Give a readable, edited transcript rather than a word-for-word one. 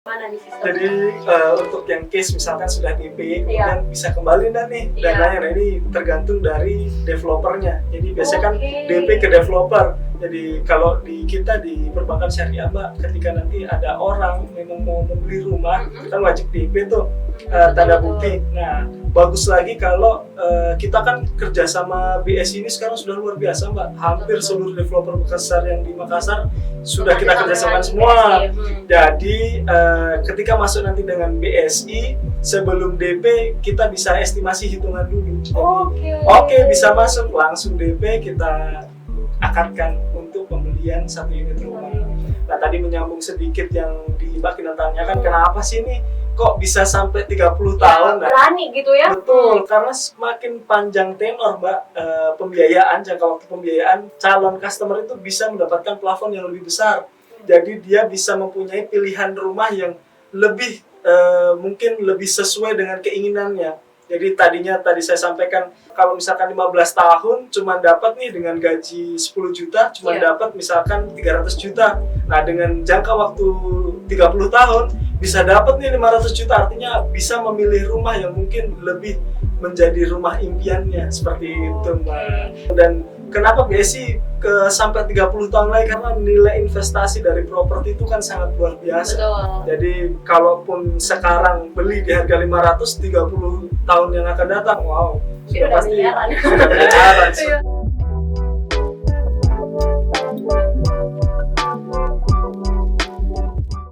Mana nih sistemnya? Jadi untuk yang case misalkan sudah DP, kemudian bisa kembali nih dananya. Nah ini tergantung dari developernya. Jadi biasanya kan DP ke developer. Jadi kalau di kita di perbankan syariah Mbak, ketika nanti ada orang memang mau membeli rumah, kan wajib DP tuh tanda bukti. Nah bagus lagi kalau kita kan kerja sama BSI ini sekarang sudah luar biasa Mbak. Hampir seluruh developer besar yang di Makassar sudah kita kerjasama semua. Jadi ketika masuk nanti dengan BSI, sebelum DP kita bisa estimasi hitungan dulu. Oke, bisa masuk langsung DP, kita akadkan untuk pembelian satu unit rumah. Nah tadi menyambung sedikit yang di Mbak Kinan tanyakan, kenapa sih ini kok bisa sampai 30 tahun? Berani gitu ya? Betul, karena semakin panjang tenor Mbak, pembiayaan, jangka waktu pembiayaan, calon customer itu bisa mendapatkan plafon yang lebih besar. Jadi dia bisa mempunyai pilihan rumah yang lebih mungkin lebih sesuai dengan keinginannya. Jadi tadi saya sampaikan kalau misalkan 15 tahun cuma dapat nih dengan gaji 10 juta, cuma dapat misalkan 300 juta. Nah, dengan jangka waktu 30 tahun bisa dapat nih 500 juta, artinya bisa memilih rumah yang mungkin lebih menjadi rumah impiannya, seperti itu Mbak. Dan kenapa BSI sampai 30 tahun lagi? Karena nilai investasi dari properti itu kan sangat luar biasa. Betul. Jadi kalaupun sekarang beli di harga 500, 30 tahun yang akan datang, wow, sudah pasti miliaran.